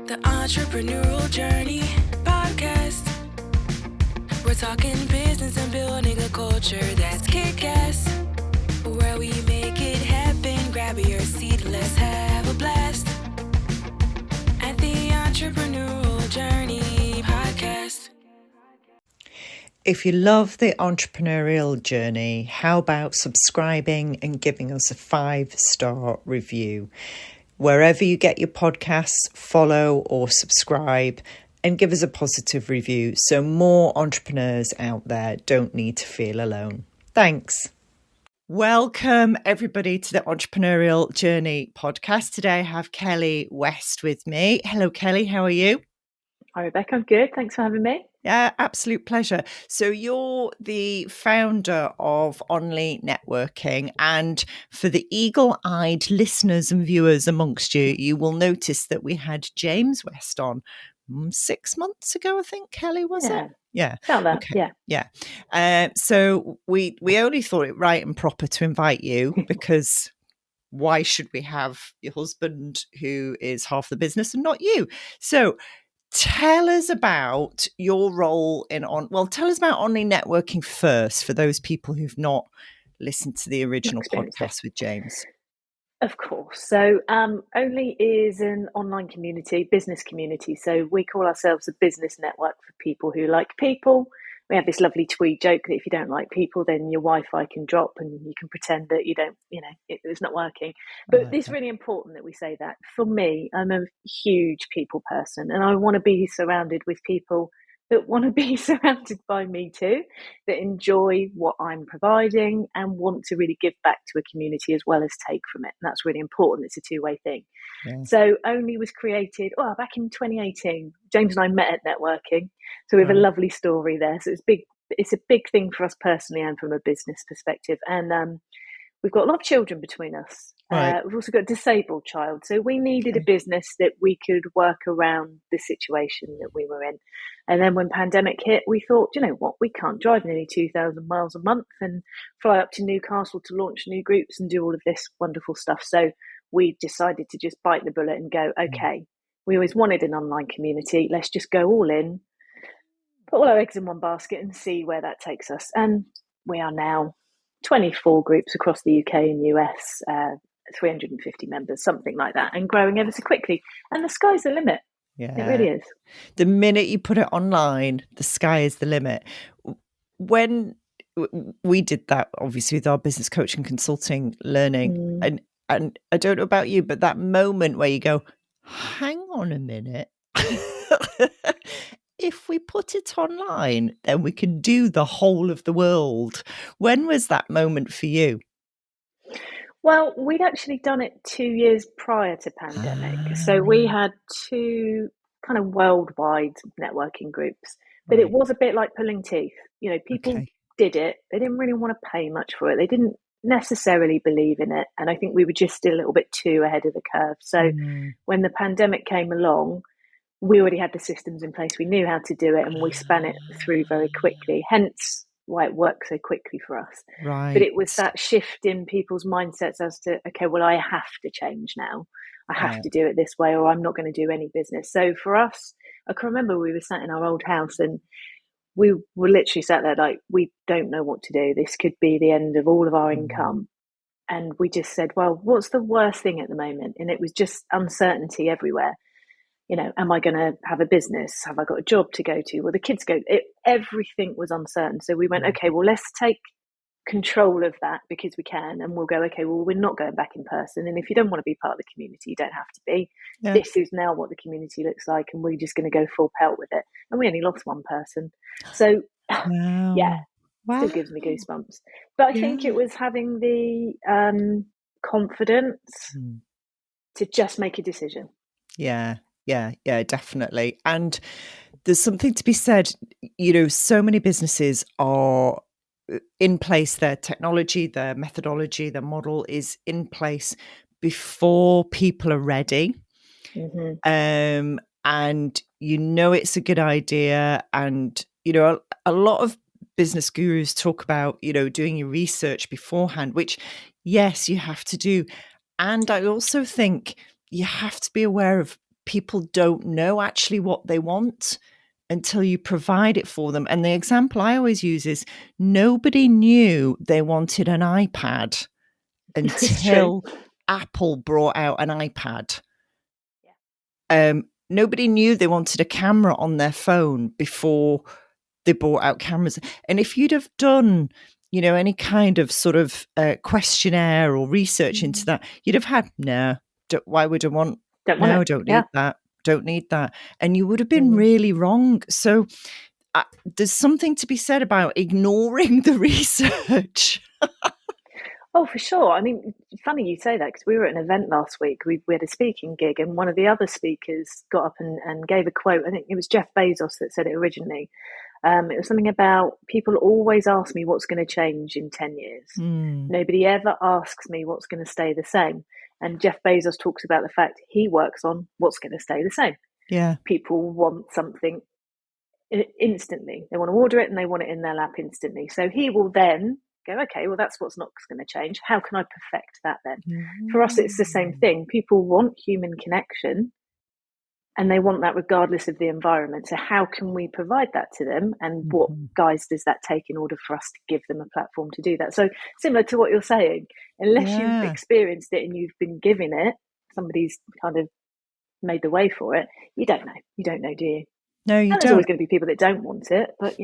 The Entrepreneurial Journey podcast. We're talking business and building a culture that's kick-ass. Where we make it happen, grab your seat, let's have a blast. At the Entrepreneurial Journey podcast. If you love the entrepreneurial journey, how about subscribing and giving us a 5-star review? Wherever you get your podcasts, follow or subscribe and give us a positive review so more entrepreneurs out there don't need to feel alone. Thanks. Welcome everybody to the Entrepreneurial Journey podcast. Today I have Kelly West with me. Hello Kelly, how are you? Hi Rebecca, I'm good. Thanks for having me. Yeah, absolute pleasure. So you're the founder of ONLE Networking, and for the eagle-eyed listeners and viewers amongst you, you will notice that we had James West on 6 months ago, I think, Kelly, was it? Yeah. Felt that, okay. Yeah. So we only thought it right and proper to invite you because why should we have your husband who is half the business and not you? So tell us about your role tell us about ONLE Networking first for those people who've not listened to the original podcast with James. Of course. So ONLE is an online community, business community. So we call ourselves a business network for people who like people. We have this lovely tweet joke that if you don't like people, then your Wi-Fi can drop and you can pretend that you don't, it's not working. But it's really important that we say that. For me, I'm a huge people person and I want to be surrounded with people that want to be surrounded by me too, that enjoy what I'm providing and want to really give back to a community as well as take from it. And that's really important. It's a two-way thing. Yeah. So ONLE was created back in 2018. James and I met at networking. So we have a lovely story there. So it's a big thing for us personally and from a business perspective. And we've got a lot of children between us. Right. We've also got a disabled child. So we needed a business that we could work around the situation that we were in. And then when pandemic hit, we thought, you know what, we can't drive nearly 2,000 miles a month and fly up to Newcastle to launch new groups and do all of this wonderful stuff. So we decided to just bite the bullet and go, okay, we always wanted an online community. Let's just go all in, put all our eggs in one basket and see where that takes us. And we are now 24 groups across the UK and US, 350 members, something like that, and growing ever so quickly. And the sky's the limit. Yeah, it really is. The minute you put it online, the sky is the limit. When we did that, obviously, with our business coaching, consulting, learning, and I don't know about you, but that moment where you go, hang on a minute. If we put it online, then we can do the whole of the world. When was that moment for you? Well, we'd actually done it 2 years prior to pandemic. So we had 2 kind of worldwide networking groups, but it was a bit like pulling teeth. You know, people did it. They didn't really want to pay much for it. They didn't necessarily believe in it. And I think we were just still a little bit too ahead of the curve. So when the pandemic came along, we already had the systems in place. We knew how to do it and we span it through very quickly. Hence why it worked so quickly for us. Right. But it was that shift in people's mindsets as to, okay, well, I have to change now. I have to do it this way or I'm not going to do any business. So for us, I can remember we were sat in our old house and we were literally sat there like, we don't know what to do. This could be the end of all of our income. And we just said, well, what's the worst thing at the moment? And it was just uncertainty everywhere. You know, am I going to have a business? Have I got a job to go to? Well, the kids go, everything was uncertain. So we went, okay, well, let's take control of that because we can. And we'll go, okay, well, we're not going back in person. And if you don't want to be part of the community, you don't have to be. Yeah. This is now what the community looks like. And we're just going to go full pelt with it. And we only lost one person. So still gives me goosebumps. But I think it was having the confidence to just make a decision. Yeah, definitely. And there's something to be said, you know, so many businesses are in place, their technology, their methodology, their model is in place before people are ready. And you know it's a good idea. And, you know, a lot of business gurus talk about, you know, doing your research beforehand, which, yes, you have to do. And I also think you have to be aware of people don't know actually what they want until you provide it for them. And the example I always use is nobody knew they wanted an iPad It's true. until Apple brought out an iPad. Yeah. Nobody knew they wanted a camera on their phone before they brought out cameras. And if you'd have done, any kind of sort of questionnaire or research into that, you'd have had, why would I want? Don't want No, it. I don't Yeah. need that. Don't need that. And you would have been really wrong. So there's something to be said about ignoring the research. Oh, for sure. I mean, funny you say that because we were at an event last week. We had a speaking gig, and one of the other speakers got up and gave a quote. I think it was Jeff Bezos that said it originally. It was something about people always ask me what's going to change in 10 years. Nobody ever asks me what's going to stay the same. And Jeff Bezos talks about the fact he works on what's going to stay the same. Yeah. People want something instantly. They want to order it and they want it in their lap instantly. So he will then go, okay, well, that's what's not going to change. How can I perfect that then? For us, it's the same thing. People want human connection and they want that regardless of the environment. So how can we provide that to them? And what guise does that take in order for us to give them a platform to do that? So similar to what you're saying, unless you've experienced it and you've been given it, somebody's kind of made the way for it, you don't know. You don't know, do you? No, you and there's don't. always going to be people that don't want it, but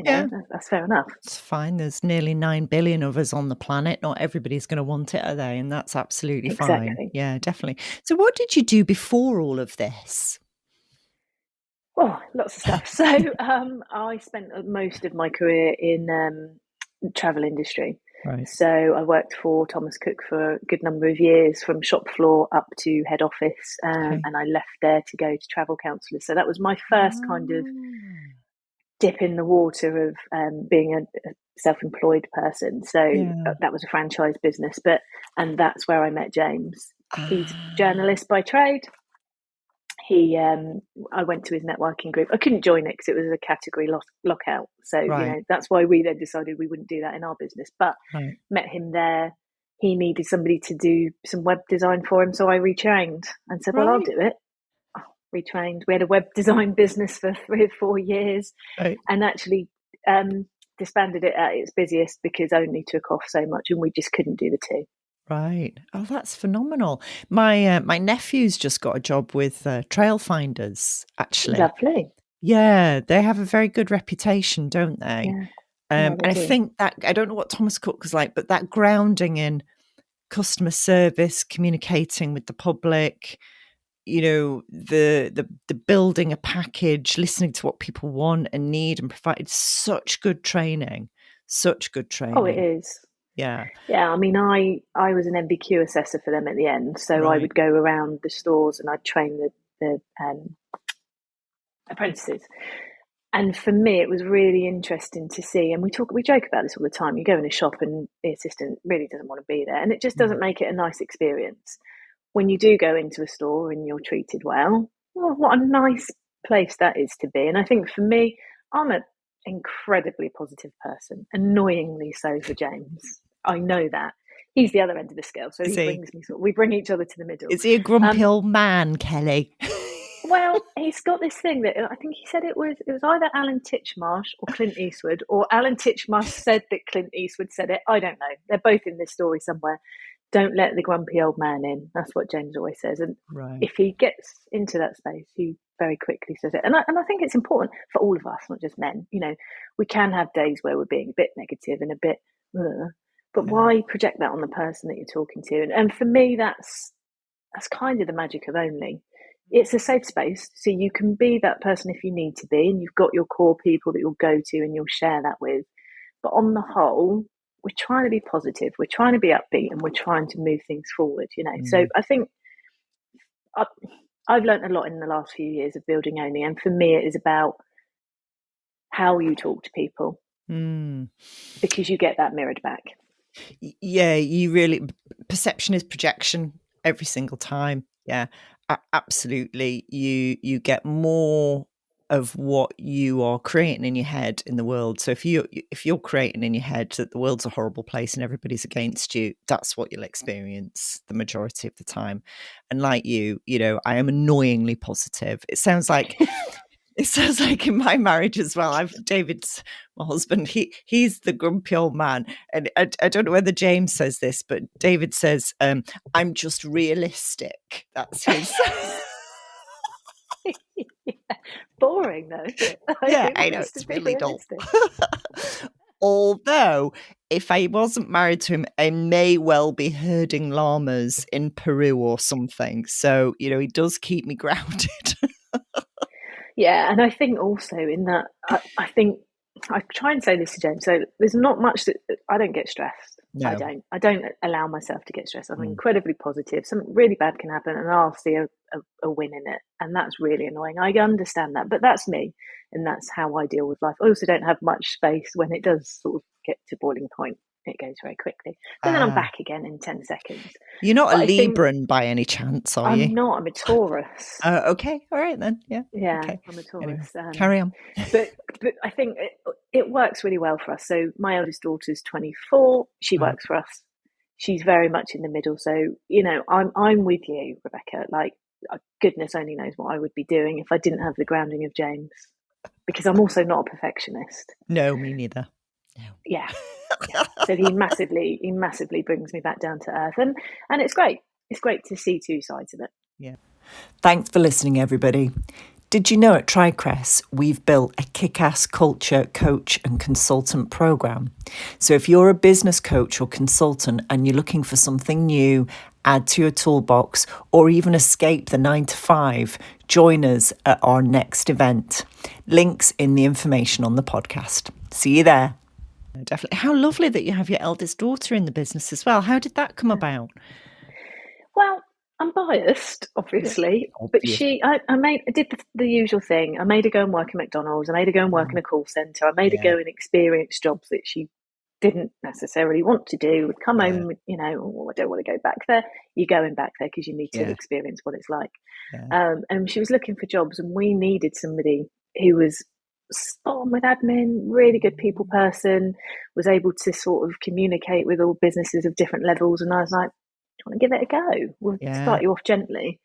that's fair enough. It's fine. There's nearly 9 billion of us on the planet. Not everybody's going to want it, are they? And that's absolutely fine. Yeah, definitely. So what did you do before all of this? Oh, lots of stuff. So I spent most of my career in the travel industry. Right. So I worked for Thomas Cook for a good number of years, from shop floor up to head office, and I left there to go to travel counsellor. So that was my first kind of dip in the water of being a self-employed person. So that was a franchise business, and that's where I met James. He's a journalist by trade. I went to his networking group. I couldn't join it because it was a category lockout. So that's why we then decided we wouldn't do that in our business. But met him there. He needed somebody to do some web design for him, so I retrained and said, "Well, I'll do it." Retrained. We had a web design business for 3 or 4 years, and actually disbanded it at its busiest because only took off so much, and we just couldn't do the two. Right. Oh, that's phenomenal. My nephew's just got a job with Trail Finders, actually. Lovely. Yeah, they have a very good reputation, don't they? Yeah. And I think that, I don't know what Thomas Cook was like, but that grounding in customer service, communicating with the public, the building a package, listening to what people want and need, and provided such good training. Oh, it is. Yeah. I mean, I was an MBQ assessor for them at the end, so I would go around the stores and I'd train the apprentices. And for me, it was really interesting to see. And we joke about this all the time. You go in a shop and the assistant really doesn't want to be there, and it just doesn't make it a nice experience. When you do go into a store and you're treated well, what a nice place that is to be. And I think for me, I'm an incredibly positive person, annoyingly so for James. I know that. He's the other end of the scale, so brings me we bring each other to the middle. Is he a grumpy old man, Kelly? Well, he's got this thing that I think he said it was either Alan Titchmarsh or Clint Eastwood, or Alan Titchmarsh said that Clint Eastwood said it. I don't know. They're both in this story somewhere. Don't let the grumpy old man in. That's what James always says. And if he gets into that space, he very quickly says it. And I think it's important for all of us, not just men. We can have days where we're being a bit negative and a bit, but why project that on the person that you're talking to? And for me, that's kind of the magic of ONLE. It's a safe space, so you can be that person if you need to be, and you've got your core people that you'll go to and you'll share that with. But on the whole, we're trying to be positive, we're trying to be upbeat, and we're trying to move things forward, So I think I've learned a lot in the last few years of building ONLE, and for me it is about how you talk to people, because you get that mirrored back. Yeah, perception is projection every single time. Yeah, absolutely. You get more of what you are creating in your head in the world. So if you're creating in your head that the world's a horrible place and everybody's against you, that's what you'll experience the majority of the time. And like you know, I am annoyingly positive. It sounds like in my marriage as well. David's my husband. He's the grumpy old man, and I don't know whether James says this, but David says, "I'm just realistic." That's his. Yeah. Boring though, isn't it? Like, Yeah, who I know, wants to it's be really dull. realistic? Although, if I wasn't married to him, I may well be herding llamas in Peru or something. So, you know, he does keep me grounded. Yeah, and I think also in that, I think I try and say this to James. So there's not much that I don't get stressed. I No. don't. I don't allow myself to get stressed. I'm Mm. incredibly positive. Something really bad can happen, and I'll see a win in it, and that's really annoying. I understand that, but that's me, and that's how I deal with life. I also don't have much space when it does sort of get to boiling point. It goes very quickly, but then I'm Ah, back again in 10 seconds. you're not a But I think Libran by any chance, are you? I'm not. I'm a Taurus. Okay. All right then. Yeah. Yeah, Okay. I'm a Anyway, Taurus. carry on. But I think it works really well for us. So my eldest daughter's 24. She Right. works for us. She's very much in the middle. So you know, I'm with you, Rebecca. Like goodness only knows what I would be doing if I didn't have the grounding of James, because I'm also not a perfectionist. No, me neither. No. Yeah, yeah. So he massively brings me back down to earth, and it's great. It's great to see two sides of it. Yeah. Thanks for listening, everybody. Did you know at TriCrest we've built a kick-ass culture coach and consultant program? So if you're a business coach or consultant and you're looking for something new, add to your toolbox, or even escape the 9 to 5, join us at our next event. Links in the information on the podcast. See you there. Definitely. How lovely that you have your eldest daughter in the business as well. How did that come about? Well, I'm biased, obviously, but Obvious. I did the usual thing. I made her go and work at McDonald's. I made her go and work in a call centre. I made her Yeah. go and experience jobs that she didn't necessarily want to do. Would come Yeah. home, you know, oh, I don't want to go back there. You're going back there because you need to Yeah. experience what it's like. Yeah. And she was looking for jobs, and we needed somebody who was spot on with admin, really good people person, was able to sort of communicate with all businesses of different levels. And I was like, do you want to give it a go? We'll Yeah. start you off gently.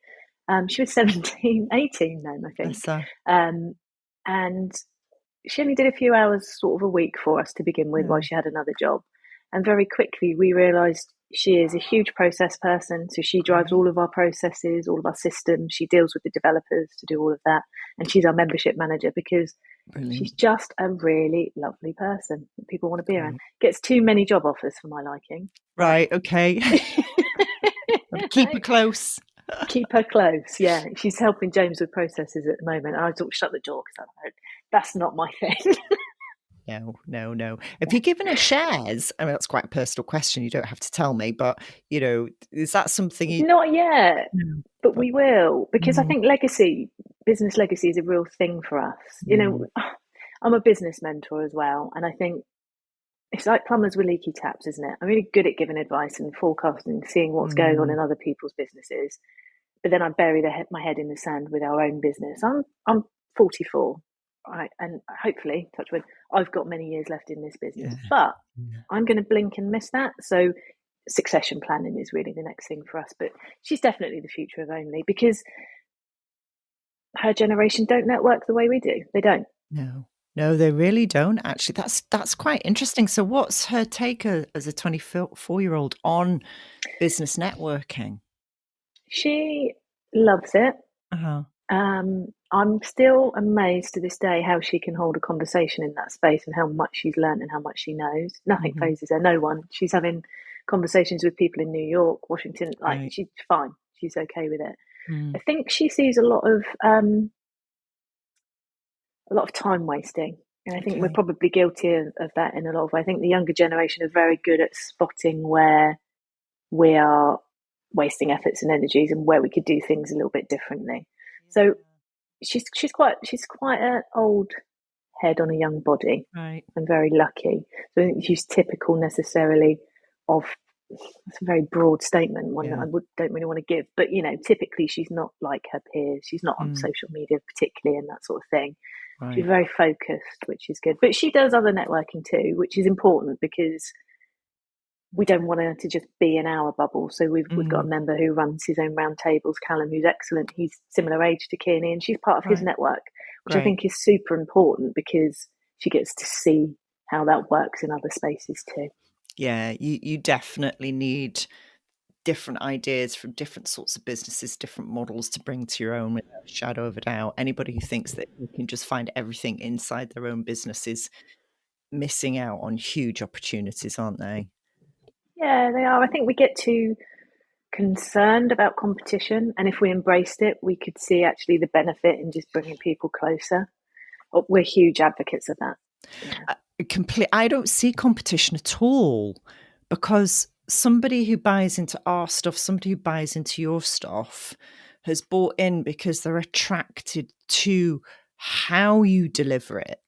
She was 17, 18 then, I think. Bless her. And she only did a few hours sort of a week for us to begin with while she had another job. And very quickly we realised she is a huge process person. So she drives all of our processes, all of our systems. She deals with the developers to do all of that. And she's our membership manager because she's Brilliant. just a really lovely person that people want to be around. Right. Gets too many job offers for my liking. Right. Okay. Keep her close. Keep her close. Yeah, she's helping James with processes at the moment. I sort of shut the door because I'm like, that's not my thing. No. Have you given her shares? I mean, that's quite a personal question. You don't have to tell me, but you know, is that something you? Not yet, No, but but we will, because I mm, think business legacy is a real thing for us. You know, mm, I'm a business mentor as well, and I think it's like plumbers with leaky taps, isn't it? I'm really good at giving advice and forecasting, seeing what's going on mm, in other people's businesses, but then I bury my head in the sand with our own business. I'm 44, right, and hopefully, touch wood, I've got many years left in this business, yeah, but yeah. I'm going to blink and miss that. So succession planning is really the next thing for us. But she's definitely the future of Only, because her generation don't network the way we do. They don't. No, they really don't. Actually, that's quite interesting. So, what's her take as a 24-year-old on business networking? She loves it. Uh-huh. I'm still amazed to this day how she can hold a conversation in that space and how much she's learned and how much she knows. Nothing Hmm. phases her. No one. She's having conversations with people in New York, Washington. Like, Right. she's fine. She's okay with it. Mm. I think she sees a lot of time wasting. And I think we're Okay. probably guilty of that in a lot of ways. I think the younger generation are very good at spotting where we are wasting efforts and energies and where we could do things a little bit differently. So she's quite an old head on a young body Right. and very lucky. So I think she's typical necessarily of that's a very broad statement, one that I don't really want to give. But typically she's not like her peers. She's not on social media particularly and that sort of thing. Right. She's very focused, which is good. But she does other networking too, which is important because we don't want her to just be in our bubble. So we've got a member who runs his own roundtables, Callum, who's excellent. He's similar age to Kearney, and she's part of his network, which I think is super important because she gets to see how that works in other spaces too. Yeah, you definitely need different ideas from different sorts of businesses, different models to bring to your own without a shadow of a doubt. Anybody who thinks that you can just find everything inside their own business is missing out on huge opportunities, aren't they? Yeah, they are. I think we get too concerned about competition, and if we embraced it, we could see actually the benefit in just bringing people closer. We're huge advocates of that. Yeah. I don't see competition at all, because somebody who buys into our stuff, somebody who buys into your stuff, has bought in because they're attracted to how you deliver it.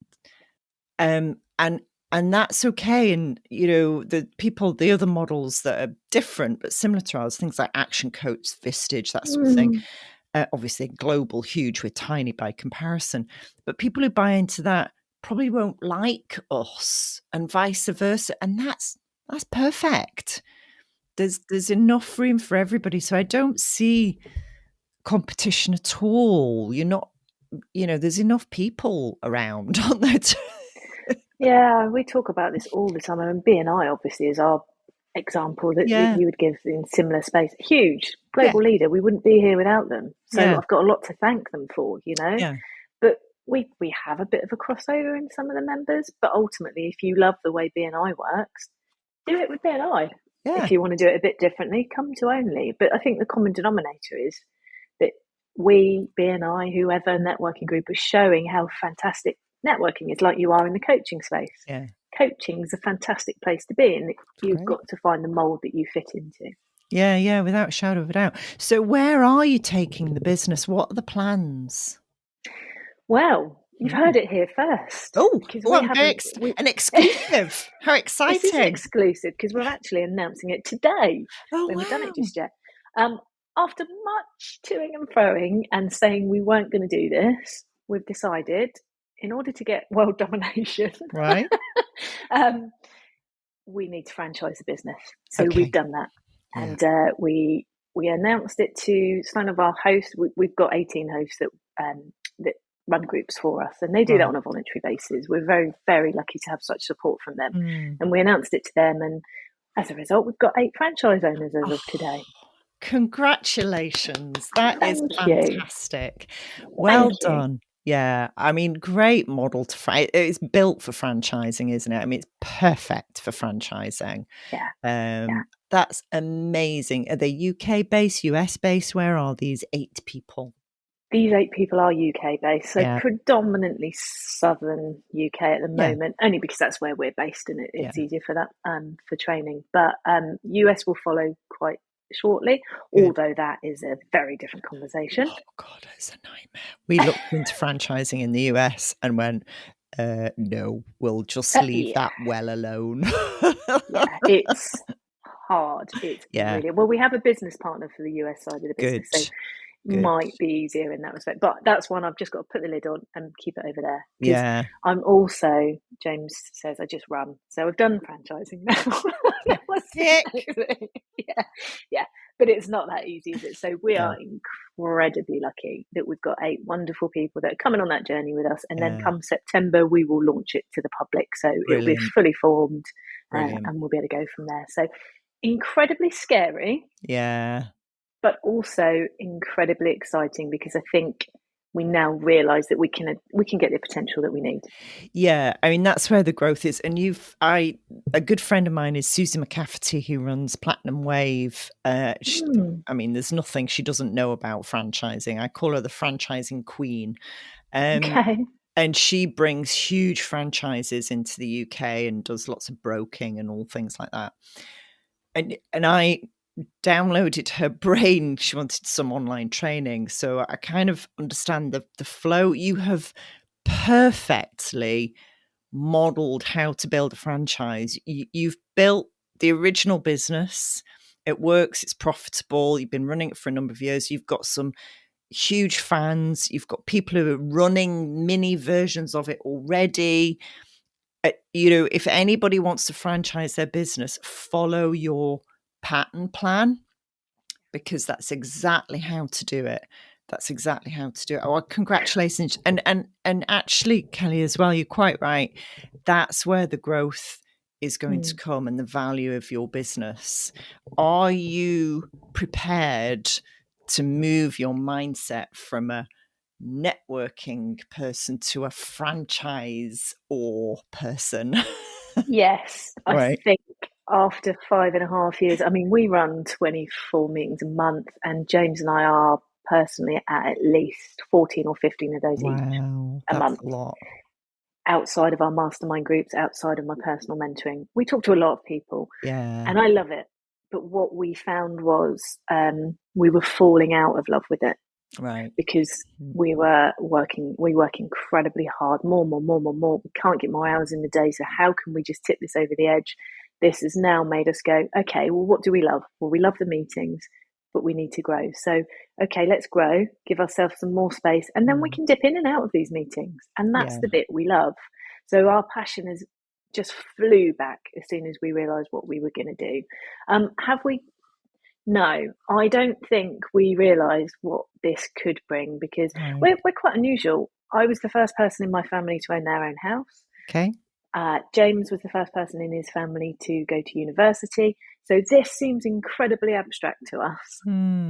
And that's okay. And, the other models that are different but similar to ours, things like Action Coach, Vistage, that sort of thing, obviously global, huge, we're tiny by comparison. But people who buy into that probably won't like us, and vice versa. And that's perfect. There's enough room for everybody. So I don't see competition at all. You're not, there's enough people around, aren't there? Yeah, we talk about this all the time, and B&I obviously is our example that you would give in similar space. Huge global leader. We wouldn't be here without them. So I've got a lot to thank them for, Yeah. But we have a bit of a crossover in some of the members. But ultimately, if you love the way B&I works, do it with B&I. Yeah. If you want to do it a bit differently, come to ONLE. But I think the common denominator is that we, B&I, whoever networking group, are showing how fantastic networking is, like you are in the coaching space. Yeah. Coaching is a fantastic place to be, and you've got to find the mold that you fit into. Yeah, without a shadow of a doubt. So where are you taking the business? What are the plans? Well, you've heard it here first. Because I'm very an exclusive. How exciting! This is exclusive because we're actually announcing it today. We haven't done it just yet. After much toing and froing and saying we weren't going to do this, we've decided, in order to get world domination, right, we need to franchise the business. So we've done that, and we announced it to some of our hosts. We've got 18 hosts that run groups for us, and they do that on a voluntary basis. We're very, very lucky to have such support from them, and we announced it to them, and as a result, we've got 8 franchise owners as of today. Congratulations. That is fantastic. Well done. Yeah, I mean, great model to it's built for franchising, isn't it? I mean, it's perfect for franchising. Yeah. That's amazing. Are they UK based, US based? Where are these 8 people? These 8 people are UK based, so predominantly southern UK at the moment, only because that's where we're based, and it's easier for that for training. But US will follow quite shortly, although that is a very different conversation. Oh God, it's a nightmare. We looked into franchising in the US and went, no, we'll just leave that well alone. It's hard. It's really well. We have a business partner for the US side of the business, so might be easier in that respect. But that's one I've just got to put the lid on and keep it over there. Yeah. I'm also, James says, I just run. So I've done franchising now. Yeah. But it's not that easy, is it? So we are incredibly lucky that we've got 8 wonderful people that are coming on that journey with us. And then come September, we will launch it to the public. So it'll be fully formed and we'll be able to go from there. So incredibly scary. Yeah. But also incredibly exciting because I think we now realise that we can get the potential that we need. Yeah, I mean, that's where the growth is. And a good friend of mine is Susie McCafferty, who runs Platinum Wave. I mean, there's nothing she doesn't know about franchising. I call her the franchising queen. And she brings huge franchises into the UK and does lots of broking and all things like that. And I downloaded her brain. She wanted some online training, so I kind of understand the flow. You have perfectly modeled how to build a franchise. You've built the original business. It works, it's profitable, you've been running it for a number of years, you've got some huge fans, you've got people who are running mini versions of it already. If anybody wants to franchise their business, follow your pattern plan, because that's exactly how to do it. That's exactly how to do it. Oh, congratulations. And actually, Kelly, as well, you're quite right. That's where the growth is going to come, and the value of your business. Are you prepared to move your mindset from a networking person to a franchise or person? Yes, I Right. think after 5.5 years, I mean, we run 24 meetings a month, and James and I are personally at least 14 or 15 of those each Wow, a that's month, a lot. outside of our mastermind groups, outside of my personal mentoring. We talk to a lot of people, Yeah. and I love it. But what we found was we were falling out of love with it, Right. because we work incredibly hard, more. We can't get more hours in the day. So how can we just tip this over the edge? This has now made us go, okay, well, what do we love? Well, we love the meetings, but we need to grow. So, okay, let's grow, give ourselves some more space, and then we can dip in and out of these meetings. And that's Yeah. the bit we love. So our passion is just flew back as soon as we realized what we were going to do. Have we? No, I don't think we realised what this could bring, because Right. we're quite unusual. I was the first person in my family to own their own house. Okay. James was the first person in his family to go to university. So this seems incredibly abstract to us.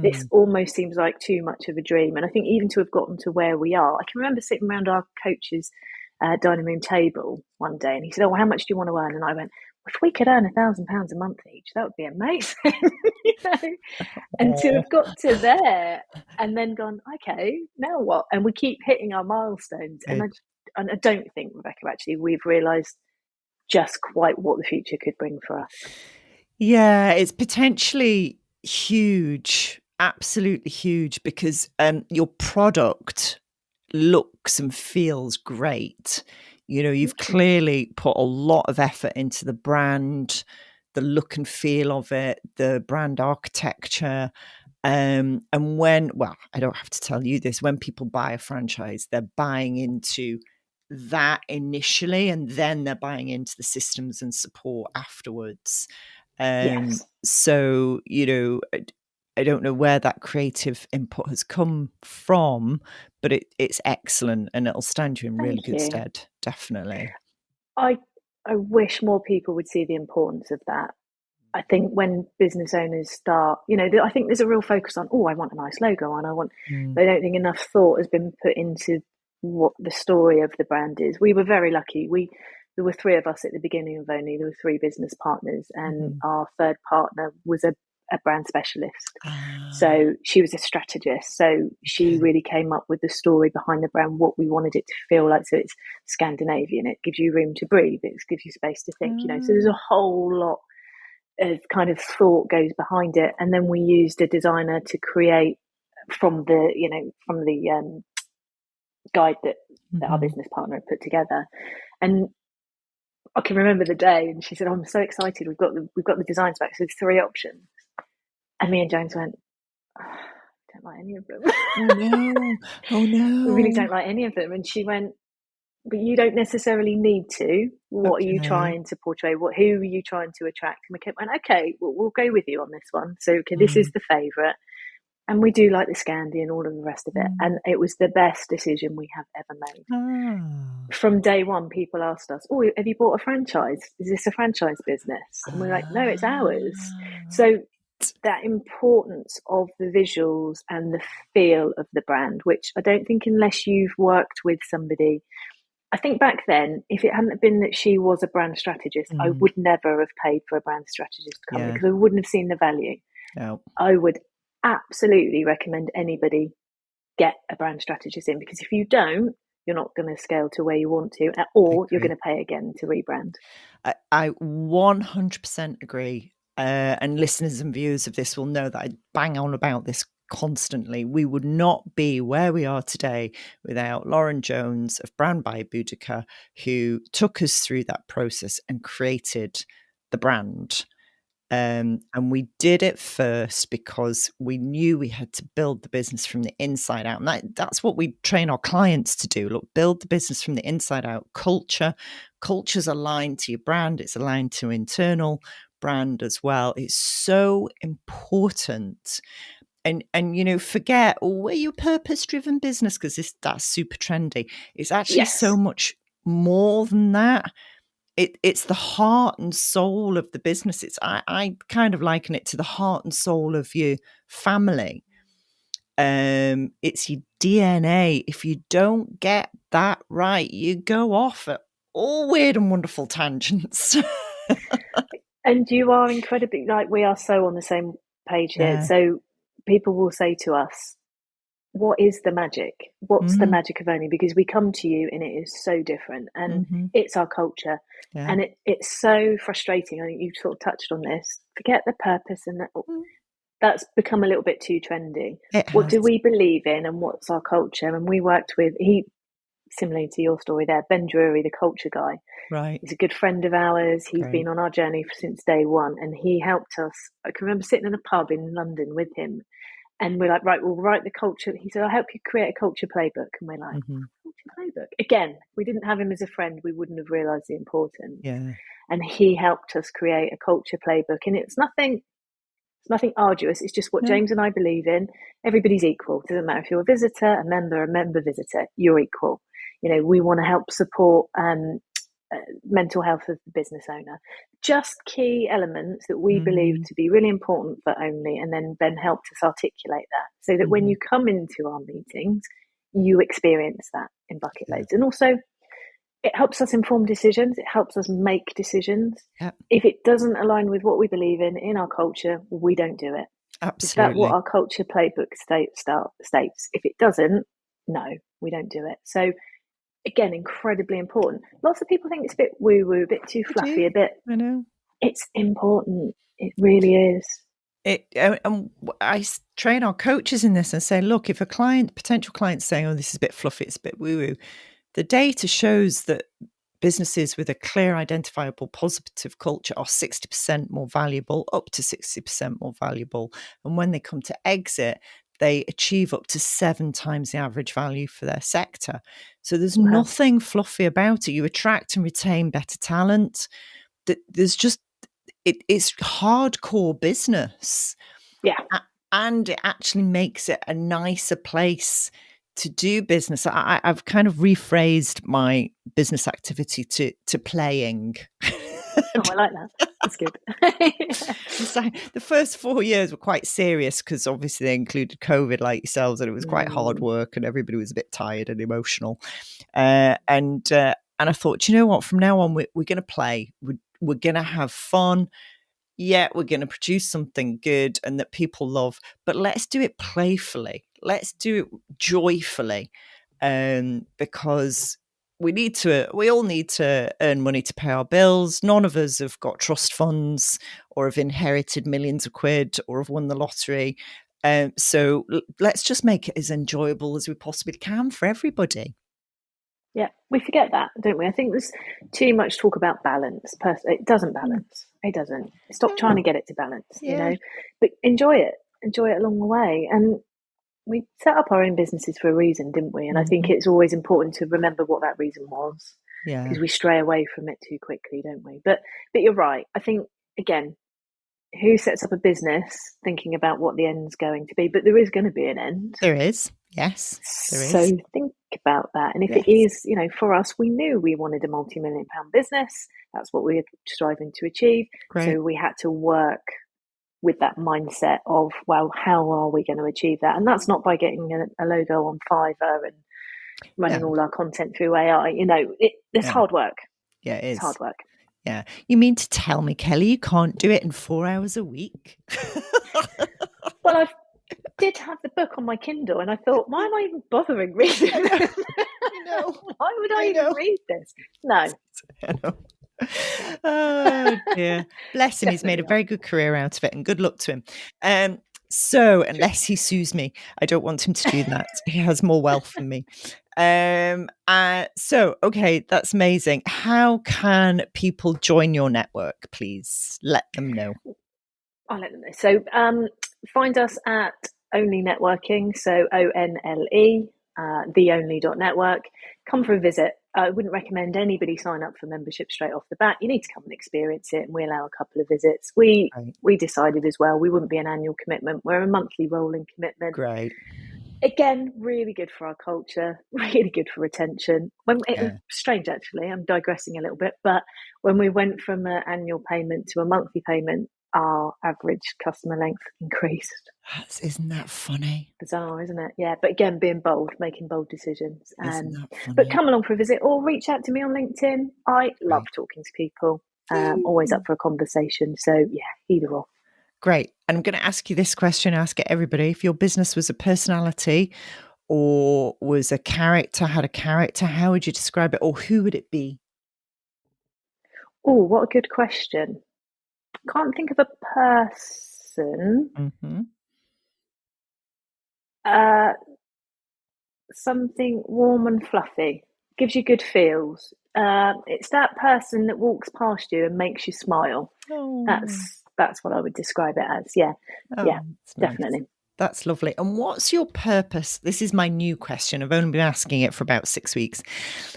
This almost seems like too much of a dream. And I think even to have gotten to where we are, I can remember sitting around our coach's dining room table one day, and he said, "Oh, how much do you want to earn?" And I went, "If we could earn £1,000 a month each, that would be amazing." you know? And to have got to there and then gone, okay, now what? And we keep hitting our milestones. And Good. I don't think, Rebecca, actually, we've realised just quite what the future could bring for us. Yeah, it's potentially huge, absolutely huge, because your product looks and feels great. You've clearly put a lot of effort into the brand, the look and feel of it, the brand architecture. And I don't have to tell you this, when people buy a franchise, they're buying into that initially, and then they're buying into the systems and support afterwards. Yes. So, I don't know where that creative input has come from, but it's excellent, and it'll stand you in really Thank good you. stead. Definitely. I I wish more people would see the importance of that. I think when business owners start, I think there's a real focus on, oh, I want a nice logo and Mm. I don't think enough thought has been put into what the story of the brand is. We were very lucky. There were three of us at the beginning of ONLE. There were three business partners, and Mhm. our third partner was a brand specialist. Ah, So she was a strategist. So she okay. really came up with the story behind the brand, what we wanted it to feel like. So it's Scandinavian. It gives you room to breathe. It gives you space to think. So there's a whole lot of kind of thought goes behind it, and then we used a designer to create from the guide that our Mhm. business partner had put together. And I can remember the day, and she said, "Oh, I'm so excited. We've got the designs back. So there's three options." And me and James went, oh, "I don't like any of them. Oh no. Oh We really no. don't like any of them." And she went, "But you don't necessarily need to. What are you Okay. trying to portray? Who are you trying to attract?" And we kept went, "Okay, we'll go with you on this one. So, okay, this is Mm. the favourite, and we do like the Scandi and all of the rest of it." Mm. And it was the best decision we have ever made. Ah. From day one, people asked us, "Oh, have you bought a franchise? Is this a franchise business?" And we're like, "No, it's ours." Ah. So that importance of the visuals and the feel of the brand, which I don't think, unless you've worked with somebody, I think back then, if it hadn't been that she was a brand strategist, I Mm. would never have paid for a brand strategist to come, Yeah. because I wouldn't have seen the value. No. I would absolutely recommend anybody get a brand strategist in, because if you don't, you're not going to scale to where you want to, I or you're going agree. to pay again to rebrand. I 100% agree. And listeners and viewers of this will know that I bang on about this constantly. We would not be where we are today without Lauren Jones of Brand by Boudica, who took us through that process and created the brand. And we did it first because we knew we had to build the business from the inside out. And that's what we train our clients to do. Look, build the business from the inside out. Culture's aligned to your brand. It's aligned to internal brand as well. It's so important. And forget, we're your purpose-driven business, because that's super trendy. It's actually so much more than that. It's the heart and soul of the business. I kind of liken it to the heart and soul of your family. It's your DNA. If you don't get that right, you go off at all weird and wonderful tangents. And you are incredibly, we are so on the same page here. Yeah. So people will say to us, what is the magic? What's the magic of ONLE? Because we come to you and it is so different, and it's our culture. Yeah. And it's so frustrating. I think you've sort of touched on this. Forget the purpose, and that's become a little bit too trendy. What do we believe in, and what's our culture? And we worked with, similarly to your story there, Ben Drury, the culture guy. Right. He's a good friend of ours. He's been on our journey since day one, and he helped us. I can remember sitting in a pub in London with him, and we're like, right, we'll write the culture. He said, I'll help you create a culture playbook. And we're like, culture playbook? Again, we didn't have him as a friend. We wouldn't have realised the importance. Yeah. And he helped us create a culture playbook. And it's nothing arduous. It's just what James and I believe in. Everybody's equal. It doesn't matter if you're a visitor, a member visitor, you're equal. We want to help support mental health of the business owner. Just key elements that we believe to be really important for ONLE, and then Ben helped us articulate that so that when you come into our meetings, you experience that in bucket loads. And also, it helps us inform decisions. It helps us make decisions. Yep. If it doesn't align with what we believe in our culture, we don't do it. Absolutely. Is that what our culture playbook states? If it doesn't, no, we don't do it. So again, incredibly important. Lots of people think it's a bit woo-woo, a bit too fluffy, a bit. I know. It's important. It really is. I train our coaches in this and say, look, if a potential client's saying, oh, this is a bit fluffy, it's a bit woo-woo, the data shows that businesses with a clear, identifiable, positive culture are 60% more valuable, up to 60% more valuable. And when they come to exit, they achieve up to 7 times the average value for their sector. So there's nothing fluffy about it. You attract and retain better talent. There's just, it's hardcore business. Yeah. And it actually makes it a nicer place to do business. I've kind of rephrased my business activity to playing. Oh, I like that. That's good. So the first 4 years were quite serious because obviously they included COVID like yourselves, and it was quite hard work and everybody was a bit tired and emotional. And I thought, you know what, from now on, we're going to play. We're going to have fun. Yeah, we're going to produce something good and that people love, but let's do it playfully. Let's do it joyfully, because we all need to earn money to pay our bills. None of us have got trust funds or have inherited millions of quid or have won the lottery. So let's just make it as enjoyable as we possibly can for everybody. Yeah, we forget that, don't we? I think there's too much talk about balance. It doesn't balance. It doesn't. Stop trying to get it to balance, but enjoy it. Enjoy it along the way. And we set up our own businesses for a reason, didn't we? And I think it's always important to remember what that reason was, because we stray away from it too quickly, don't we? But you're right. I think, again, who sets up a business thinking about what the end's going to be? But there is going to be an end. There is. Yes, there is. So think about that. And if it is, for us, we knew we wanted a multi-million-pound business. That's what we were striving to achieve. Great. So we had to work with that mindset of, well, how are we going to achieve that? And that's not by getting a logo on Fiverr and running all our content through AI. It's hard work. Yeah, it is. It's hard work. Yeah. You mean to tell me, Kelly, you can't do it in 4 hours a week? Well, I did have the book on my Kindle and I thought, why am I even bothering reading it? Why would I even read this? No. I know. Oh dear, bless him. He's made a very good career out of it, and good luck to him. So unless he sues me, I don't want him to do that. He has more wealth than me. So okay, that's amazing. How can people join your network? Please let them know. I'll let them know. So find us at ONLE Networking, so ONLE, theonly.network. Come for a visit. I wouldn't recommend anybody sign up for membership straight off the bat. You need to come and experience it, and we allow a couple of visits. We decided as well we wouldn't be an annual commitment. We're a monthly rolling commitment. Great. Again, really good for our culture, really good for retention. It was strange, actually. I'm digressing a little bit, but when we went from an annual payment to a monthly payment, our average customer length increased. Isn't that funny? Bizarre, isn't it? Yeah, but again, being bold, making bold decisions. Isn't that funny? But come along for a visit or reach out to me on LinkedIn. I love talking to people. Always up for a conversation. So yeah, either or. Great. And I'm going to ask you this question, ask it everybody. If your business was a personality or was a character, had a character, how would you describe it, or who would it be? Oh, what a good question. Can't think of a person. Mm-hmm. Something warm and fluffy. Gives you good feels. It's that person that walks past you and makes you smile. Oh. That's what I would describe it as. Yeah. Yeah, definitely. Nice. That's lovely. And what's your purpose? This is my new question. I've only been asking it for about 6 weeks.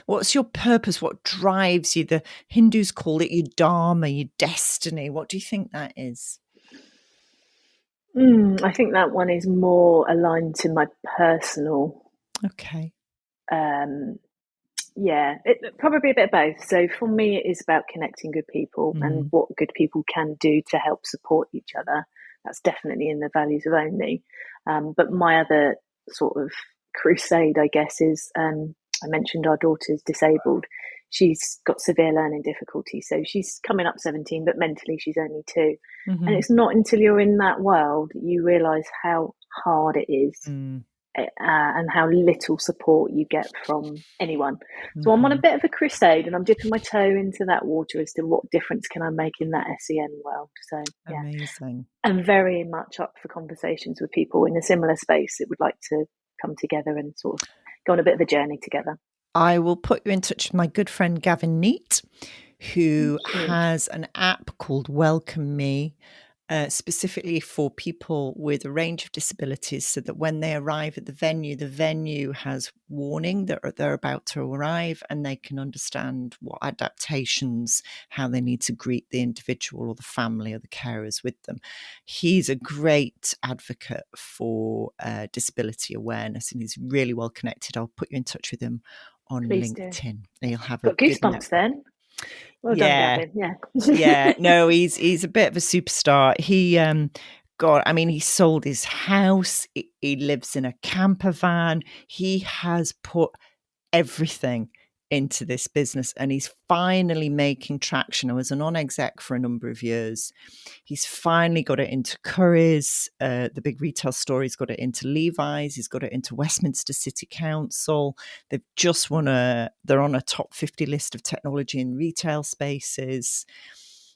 What's your purpose? What drives you? The Hindus call it your dharma, your destiny. What do you think that is? I think that one is more aligned to my personal. Okay. Yeah, probably a bit of both. So for me, it is about connecting good people and what good people can do to help support each other. That's definitely in the values of ONLE. But my other sort of crusade, I guess, is I mentioned our daughter's disabled. She's got severe learning difficulties. So she's coming up 17, but mentally she's only 2. And it's not until you're in that world you realise how hard it is. And how little support you get from anyone. So I'm on a bit of a crusade and I'm dipping my toe into that water as to what difference can I make in that SEN world. So yeah, amazing. I'm very much up for conversations with people in a similar space that would like to come together and sort of go on a bit of a journey together. I will put you in touch with my good friend Gavin Neat, who has an app called Welcome Me, specifically for people with a range of disabilities, so that when they arrive at the venue has warning that they're about to arrive, and they can understand what adaptations, how they need to greet the individual or the family or the carers with them. He's a great advocate for disability awareness, and he's really well connected. I'll put you in touch with him on LinkedIn. And you'll have got goosebumps then. Well done, Gavin. Yeah. Yeah. No, he's a bit of a superstar. He he sold his house. He lives in a camper van. He has put everything into this business, and he's finally making traction. I was a non-exec for a number of years. He's finally got it into Currys, the big retail store. He's got it into Levi's. He's got it into Westminster City Council. They've just they're on a top 50 list of technology and retail spaces.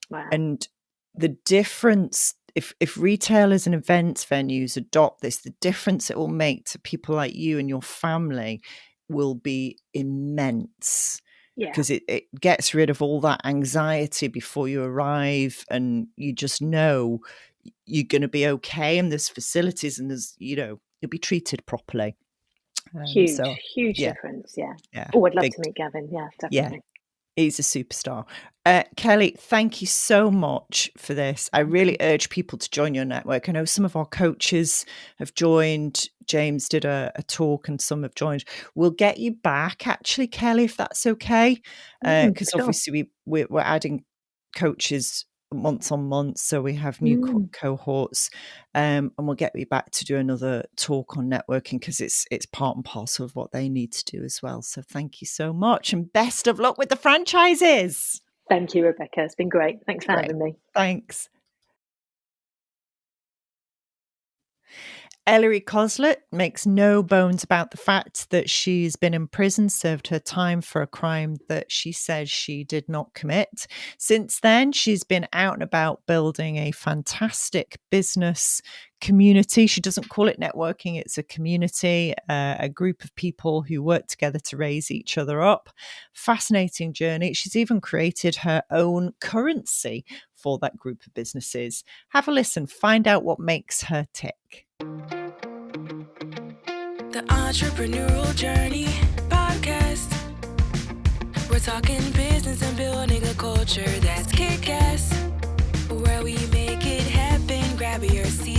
Wow. And the difference, if retailers and events venues adopt this, the difference it will make to people like you and your family will be immense. Because it gets rid of all that anxiety before you arrive, and you just know you're going to be okay, and there's facilities, and there's, you'll be treated properly. Huge difference. Yeah. Oh, I'd love to meet Gavin. Yeah, definitely. Yeah. He's a superstar. Kelly, thank you so much for this. I really urge people to join your network. I know some of our coaches have joined. James did a talk and some have joined. We'll get you back, actually, Kelly, if that's okay. Because obviously we're adding coaches months on months, so we have new cohorts, and we'll get you back to do another talk on networking, because it's part and parcel of what they need to do as well. So thank you so much, and best of luck with the franchises. Thank you, Rebecca. It's been great. Thanks for having me. Thanks. Ellery Coslet makes no bones about the fact that she's been in prison, served her time for a crime that she says she did not commit. Since then, she's been out and about building a fantastic business community. She doesn't call it networking, it's a community, a group of people who work together to raise each other up. Fascinating journey. She's even created her own currency for that group of businesses. Have a listen, find out what makes her tick. The Entrepreneurial Journey Podcast. We're talking business and building a culture that's kick-ass, where we make it happen. Grab your seat